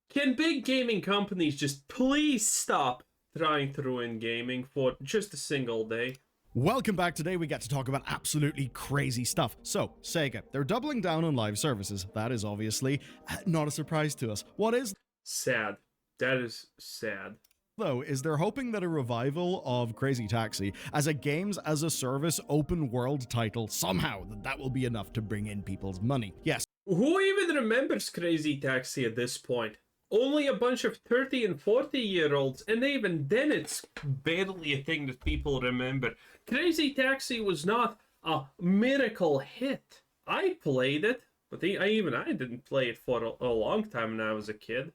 Can big gaming companies just please stop trying to ruin gaming for just a single day? Welcome back. Today we get to talk about absolutely crazy stuff. So, Sega, they're doubling down on live services. That is obviously not a surprise to us. What is, Sad. That is sad. though, is they're hoping that a revival of Crazy Taxi as a games as a service open world title, somehow that will be enough to bring in people's money. Yes, Who even remembers Crazy Taxi at this point? Only a bunch of 30 and 40-year-olds, and even then it's barely a thing that people remember. Crazy Taxi was not a miracle hit. I played it, but I didn't play it for a long time when I was a kid.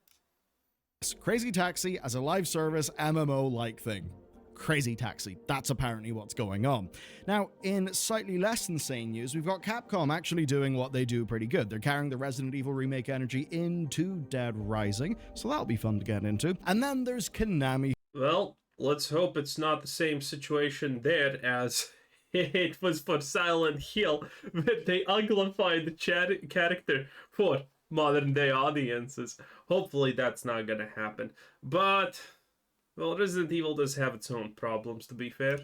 Crazy Taxi as a live service MMO-like thing. Crazy Taxi. That's apparently what's going on. Now, in slightly less insane news, we've got Capcom actually doing what they do pretty good. They're carrying the Resident Evil remake energy into Dead Rising, so that'll be fun to get into. And then there's Konami. Well, let's hope it's not the same situation there as it was for Silent Hill, but they uglified the character for modern day audiences. Hopefully that's not gonna happen. But, well, Resident Evil does have its own problems, to be fair.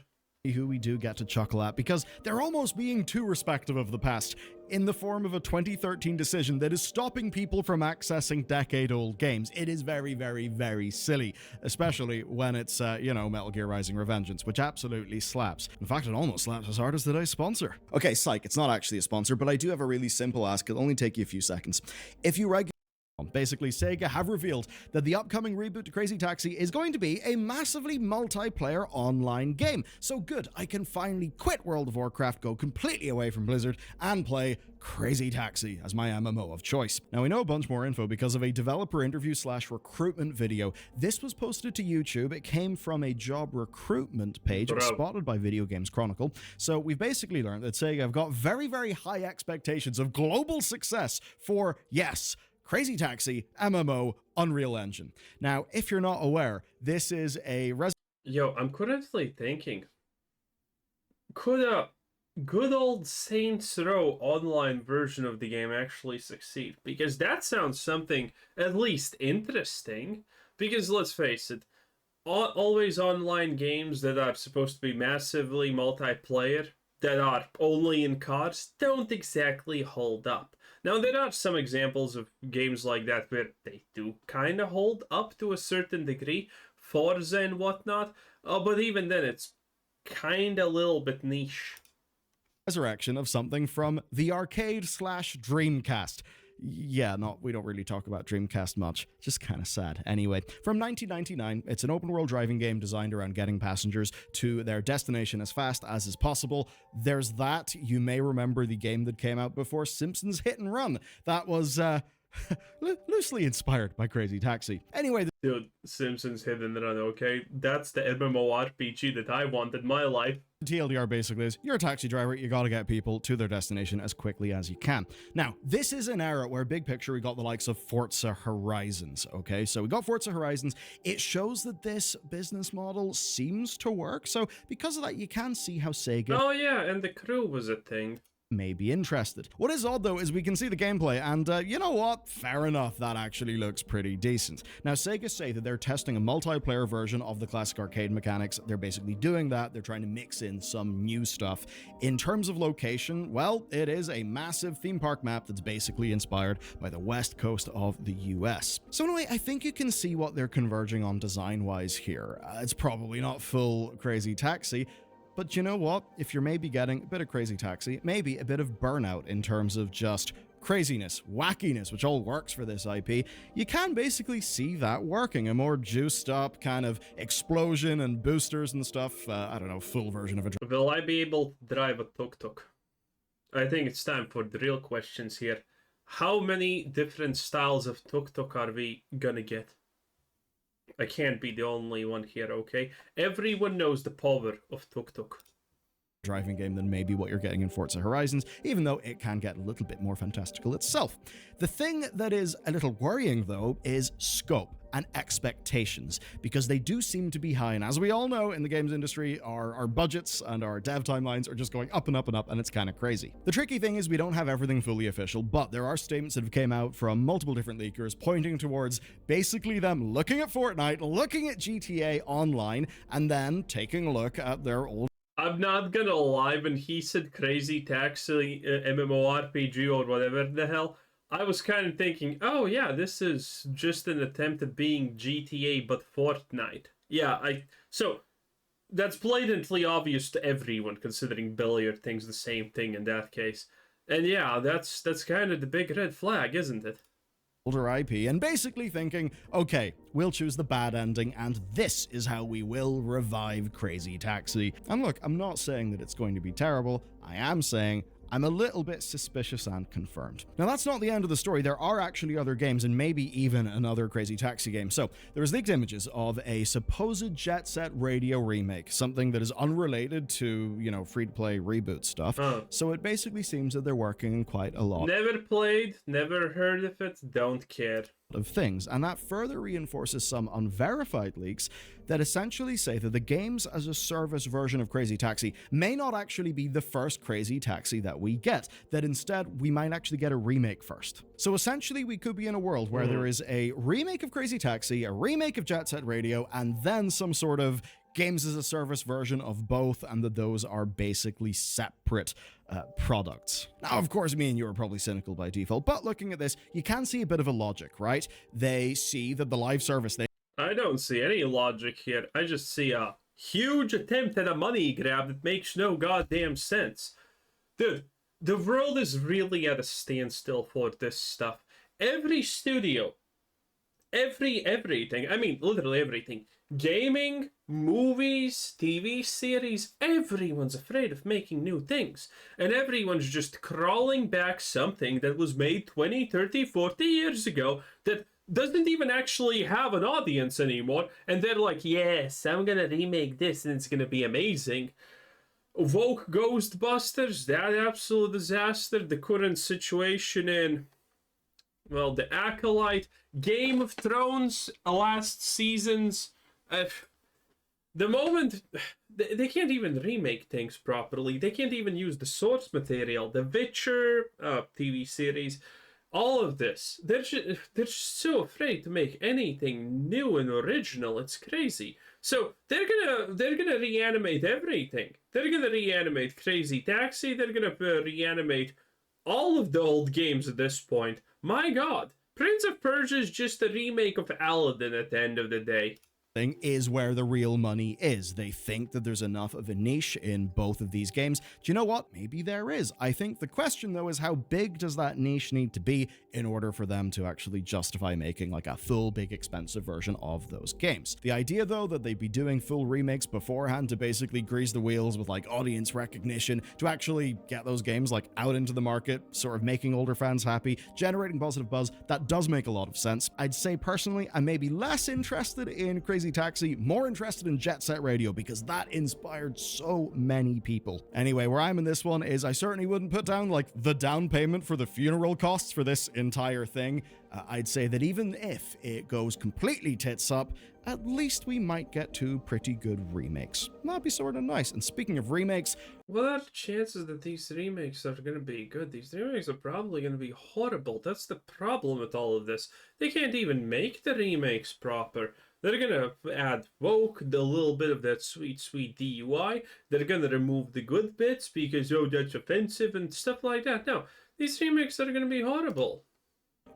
Who we do get to chuckle at because they're almost being too respective of the past in the form of a 2013 decision that is stopping people from accessing decade-old games. It is very, very, very silly, especially when it's, Metal Gear Rising: Revengeance, which absolutely slaps. In fact, it almost slaps as hard as today's sponsor. Okay, psych, it's not actually a sponsor, but I do have a really simple ask. It'll only take you a few seconds. If you Basically, Sega have revealed that the upcoming reboot to Crazy Taxi is going to be a massively multiplayer online game. So good, I can finally quit World of Warcraft, go completely away from Blizzard, and play Crazy Taxi as my MMO of choice. Now, we know a bunch more info because of a developer interview/recruitment video. This was posted to YouTube. It came from a job recruitment page spotted by Video Games Chronicle. So we've basically learned that Sega have got very, very high expectations of global success for, yes, Crazy Taxi, MMO, Unreal Engine. Now, if you're not aware, this is a Yo, I'm currently thinking, could a good old Saints Row online version of the game actually succeed? Because that sounds something at least interesting. Because let's face it, always online games that are supposed to be massively multiplayer, that are only in cars, don't exactly hold up. Now, there are some examples of games like that where they do kind of hold up to a certain degree, Forza and whatnot, but even then it's kind of a little bit niche. Resurrection of something from the arcade/Dreamcast. Yeah, we don't really talk about Dreamcast much. Just kind of sad. Anyway, from 1999, it's an open-world driving game designed around getting passengers to their destination as fast as is possible. There's that. You may remember the game that came out before Simpsons Hit and Run. That was, loosely inspired by Crazy Taxi. Anyway, Dude, Simpsons Hit and Run, okay? That's the MMORPG that I want in my life. TLDR basically is, you're a taxi driver, you gotta get people to their destination as quickly as you can. Now, this is an era where big picture we got the likes of Forza Horizons, okay? So we got Forza Horizons. It shows that this business model seems to work, so because of that, you can see how Sega... Oh yeah, and the crew was a thing. May be interested. What is odd, though, is we can see the gameplay, and you know what? Fair enough, that actually looks pretty decent. Now, Sega say that they're testing a multiplayer version of the classic arcade mechanics. They're basically doing that. They're trying to mix in some new stuff. In terms of location, well, it is a massive theme park map that's basically inspired by the west coast of the US. So anyway, I think you can see what they're converging on design-wise here. It's probably not full Crazy Taxi, but you know what? If you're maybe getting a bit of Crazy Taxi, maybe a bit of Burnout in terms of just craziness, wackiness, which all works for this IP, you can basically see that working. A more juiced up kind of explosion and boosters and stuff. I don't know, full version of a... Will I be able to drive a tuk-tuk? I think it's time for the real questions here. How many different styles of tuk-tuk are we gonna get? I can't be the only one here, okay? Everyone knows the power of tuk-tuk. Driving game than maybe what you're getting in Forza Horizons, even though it can get a little bit more fantastical itself. The thing that is a little worrying, though, is scope. and expectations, because they do seem to be high. And as we all know in the games industry, our budgets and our dev timelines are just going up and up and up, and it's kind of crazy. The tricky thing is we don't have everything fully official, but there are statements that have came out from multiple different leakers pointing towards basically them looking at Fortnite, looking at GTA Online, and then taking a look at their old... I'm not gonna lie, when he said Crazy Taxi MMORPG or whatever the hell, I was kind of thinking, oh yeah, this is just an attempt at being GTA but Fortnite. Yeah, so that's blatantly obvious to everyone, considering Billiard thinks the same thing in that case. And yeah, that's kind of the big red flag, isn't it? older IP, and basically thinking, okay, we'll choose the bad ending, and this is how we will revive Crazy Taxi. And look, I'm not saying that it's going to be terrible. I am saying I'm a little bit suspicious and confirmed. Now, that's not the end of the story. There are actually other games, and maybe even another Crazy Taxi game. So, there was leaked images of a supposed Jet Set Radio remake, something that is unrelated to, free-to-play reboot stuff. So it basically seems that they're working on quite a lot. Never played, never heard of it, don't care. Of things, and that further reinforces some unverified leaks that essentially say that the games as a service version of Crazy Taxi may not actually be the first Crazy Taxi that we get, that instead we might actually get a remake first. So essentially we could be in a world where there is a remake of Crazy Taxi, a remake of Jet Set Radio, and then some sort of games as a service version of both, and that those are basically separate products. Now, of course, me and you are probably cynical by default, but looking at this, you can see a bit of a logic, right? They see that the live service... I don't see any logic here. I just see a huge attempt at a money grab that makes no goddamn sense. Dude, the world is really at a standstill for this stuff. Every studio, everything, I mean, literally everything. Gaming, movies, TV series, everyone's afraid of making new things. And everyone's just crawling back something that was made 20, 30, 40 years ago that doesn't even actually have an audience anymore. And they're like, yes, I'm gonna remake this and it's gonna be amazing. Woke Ghostbusters, that absolute disaster. The current situation in, well, The Acolyte, Game of Thrones, last season's... the moment they can't even remake things properly, they can't even use the source material. The Witcher TV series, all of this, they're just so afraid to make anything new and original. It's crazy. So they're gonna reanimate everything. They're gonna reanimate Crazy Taxi. They're gonna reanimate all of the old games at this point. My God, Prince of Persia is just a remake of Aladdin at the end of the day. Is where the real money is. They think that there's enough of a niche in both of these games. Do you know what? Maybe there is. I think the question, though, is how big does that niche need to be in order for them to actually justify making like a full, big, expensive version of those games? The idea, though, that they'd be doing full remakes beforehand to basically grease the wheels with like audience recognition, to actually get those games like out into the market, sort of making older fans happy, generating positive buzz, that does make a lot of sense. I'd say personally, I may be less interested in Crazy Taxi, more interested in Jet Set Radio, because that inspired so many people. Anyway, where I'm in this one is I certainly wouldn't put down like the down payment for the funeral costs for this entire thing. I'd say that even if it goes completely tits up, at least we might get two pretty good remakes. That'd be sort of nice. And speaking of remakes... What are the chances that these remakes are going to be good? These remakes are probably going to be horrible. That's the problem with all of this. They can't even make the remakes proper. They're going to add woke, a little bit of that sweet, sweet DUI. They're going to remove the good bits because, oh, that's offensive and stuff like that. No, these remakes are going to be horrible.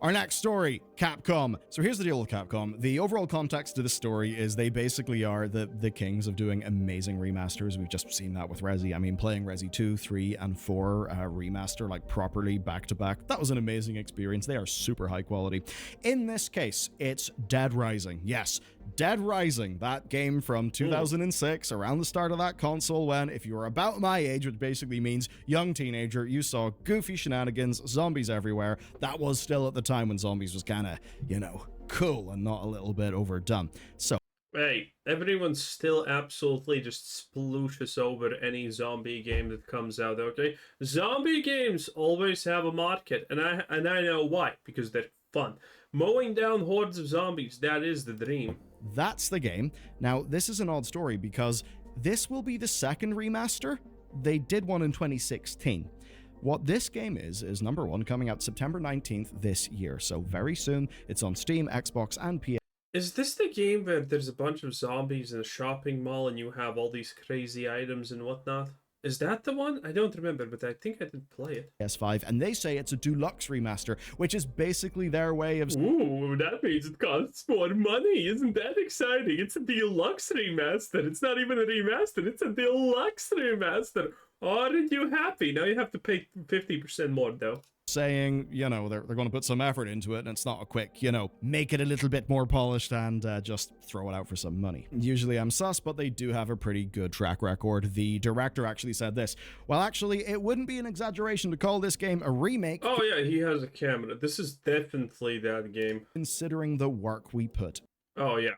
Our next story, Capcom. So here's the deal with Capcom. The overall context to the story is they basically are the kings of doing amazing remasters. We've just seen that with Resi. I mean, playing Resi 2, 3, and 4 remaster like properly back to back. That was an amazing experience. They are super high quality. In this case, it's Dead Rising. Yes, Dead Rising, that game from 2006, around the start of that console when, if you were about my age, which basically means young teenager, you saw goofy shenanigans, zombies everywhere. That was still at the time when zombies was kind of, cool and not a little bit overdone. So, hey, everyone's still absolutely just splooshes over any zombie game that comes out, okay? Zombie games always have a market, and I know why, because they're fun. Mowing down hordes of zombies, that is the dream. That's the game. Now, this is an odd story because this will be the second remaster. They did one in 2016. What this game is number one, coming out September 19th this year. So very soon. It's on Steam, Xbox, and PS. Is this the game where there's a bunch of zombies in a shopping mall and you have all these crazy items and whatnot? Is that the one? I don't remember, but I think I did play it. PS5, and they say it's a deluxe remaster, which is basically their way of... Ooh, that means it costs more money. Isn't that exciting? It's a deluxe remaster. It's not even a remaster. It's a deluxe remaster. Aren't you happy? Now you have to pay 50% more, though. Saying, you know, they're going to put some effort into it, and it's not a quick, you know, make it a little bit more polished and just throw it out for some money. Usually I'm sus, but they do have a pretty good track record. The director actually said this. Well, actually, it wouldn't be an exaggeration to call this game a remake. Oh yeah, he has a camera. This is definitely that game. Considering the work we put Oh yeah,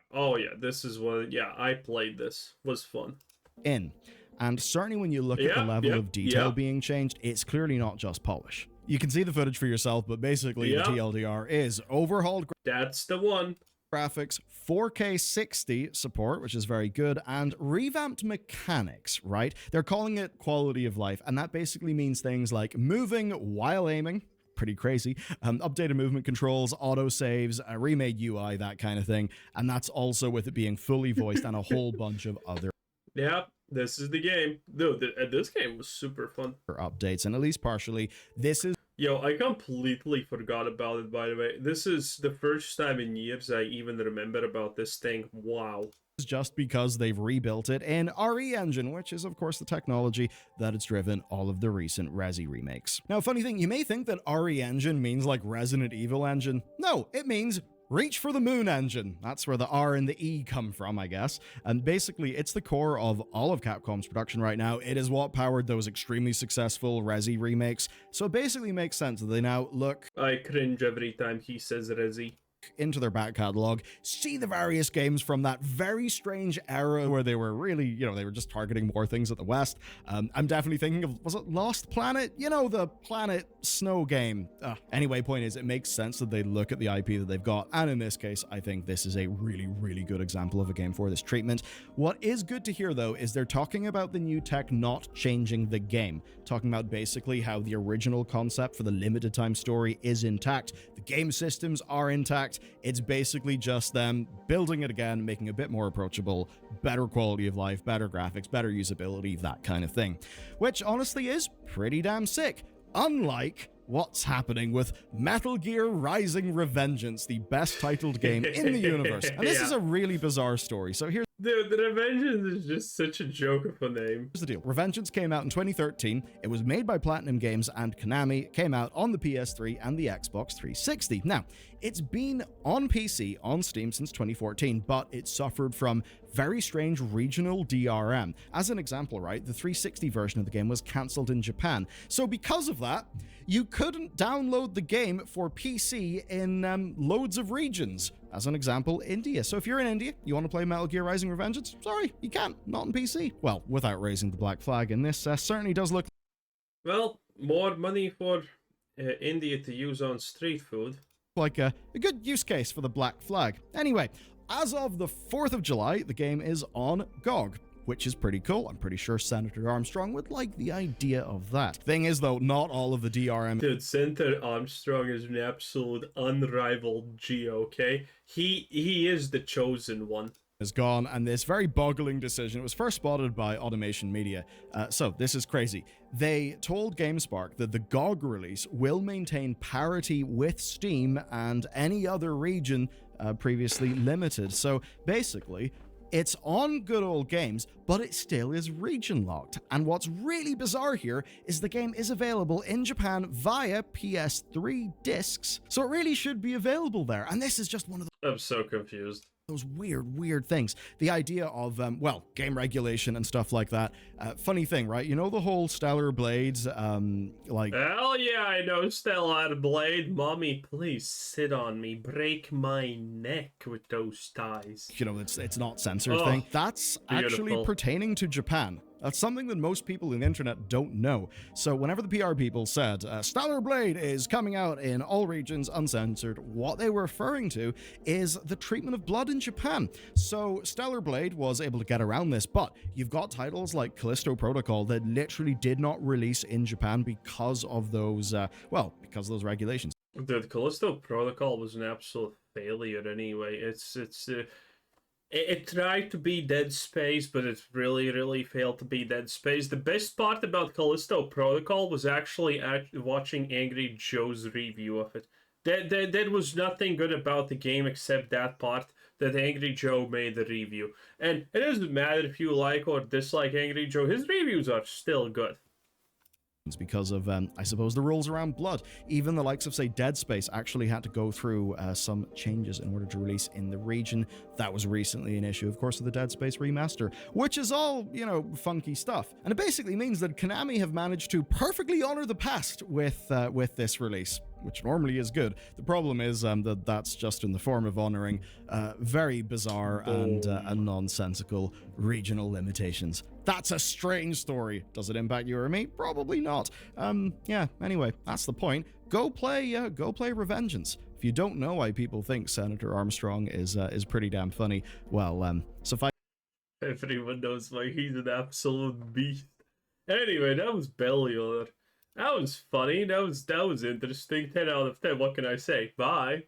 this is one. Yeah, I played this. Was fun. in. And certainly when you look at the level of detail being changed, it's clearly not just polish. You can see the footage for yourself, but basically the TLDR is overhauled That's the one. graphics, 4K 60 support, which is very good, and revamped mechanics, right? They're calling it quality of life, and that basically means things like moving while aiming, pretty crazy, updated movement controls, autosaves, a remade UI, that kind of thing, and that's also with it being fully voiced and a whole bunch of other Yep, this is the game. Dude, this game was super fun. updates, and at least partially, this is Yo, I completely forgot about it, by the way. This is the first time in years I even remember about this thing. Wow. just because they've rebuilt it in RE Engine, which is of course the technology that has driven all of the recent Resi remakes. Now, funny thing, you may think that RE Engine means like Resident Evil Engine. No, it means Reach for the Moon Engine. That's where the R and the E come from, I guess. And basically, it's the core of all of Capcom's production right now. It is what powered those extremely successful Resi remakes. So it basically makes sense that they now look I cringe every time he says Resi. into their back catalog, see the various games from that very strange era where they were really, you know, they were just targeting more things at the West. I'm definitely thinking of, was it Lost Planet? You know, the Planet Snow game. Anyway, point is, it makes sense that they look at the IP that they've got, and in this case, I think this is a really, really good example of a game for this treatment. What is good to hear, though, is they're talking about the new tech not changing the game, talking about basically how the original concept for the limited time story is intact, the game systems are intact. It's basically just them building it again, making it a bit more approachable, better quality of life, better graphics, better usability, that kind of thing. Which honestly is pretty damn sick. Unlike what's happening with Metal Gear Rising: Revengeance, the best titled game in the universe. And this is a really bizarre story. So here's Dude, the Revengeance is just such a joke of a name. the deal. Revengeance came out in 2013. It was made by Platinum Games and Konami. It came out on the PS3 and the Xbox 360. Now, it's been on PC, on Steam since 2014, but it suffered from very strange regional DRM. As an example, right, the 360 version of the game was cancelled in Japan. So because of that, you couldn't download the game for PC in loads of regions. As an example, India. So if you're in India, you want to play Metal Gear Rising: Revengeance? Sorry, you can't. Not on PC. Well, without raising the black flag, and this certainly does look Well, more money for India to use on street food. like a good use case for the black flag. Anyway, as of the 4th of July, the game is on GOG, which is pretty cool. I'm pretty sure Senator Armstrong would like the idea of that. Thing is, though, not all of the DRM... Dude, Senator Armstrong is an absolute unrivaled G, okay? He is the chosen one. is gone, and this very boggling decision, it was first spotted by Automation Media. So this is crazy. They told GameSpark that the GOG release will maintain parity with Steam and any other region previously limited. So basically, it's on good old games, but it still is region locked. And what's really bizarre here is the game is available in Japan via PS3 discs, so it really should be available there. And this is just one of I'm so confused. those weird things. The idea of, well, game regulation and stuff like that. Funny thing, right? You know the whole Stellar Blades, like... Hell yeah, I know Stellar Blade. Mommy, please sit on me. Break my neck with those ties. You know, it's not censored thing. That's actually beautiful. pertaining to Japan. That's something that most people in the internet don't know. So whenever the PR people said, Stellar Blade is coming out in all regions uncensored, what they were referring to is the treatment of blood in Japan. So Stellar Blade was able to get around this, but you've got titles like Callisto Protocol that literally did not release in Japan because of those, because of those regulations. The Callisto Protocol was an absolute failure anyway. It tried to be Dead Space, but it really, really failed to be Dead Space. The best part about Callisto Protocol was actually watching Angry Joe's review of it. There was nothing good about the game except that part that Angry Joe made the review. And it doesn't matter if you like or dislike Angry Joe, his reviews are still good. Because of, I suppose, the rules around blood. Even the likes of, say, Dead Space actually had to go through some changes in order to release in the region. That was recently an issue, of course, of the Dead Space remaster, which is all, funky stuff. And it basically means that Konami have managed to perfectly honor the past with this release, which normally is good. The problem is that that's just in the form of honoring very bizarre and nonsensical regional limitations. That's a strange story. Does it impact you or me? Probably not. Anyway, that's the point. Go play Revengeance. If you don't know why people think Senator Armstrong is pretty damn funny, well, suffice. Everyone knows why he's an absolute beast. Anyway, that was Bellular. That was funny. That was interesting. 10 out of 10. What can I say? Bye.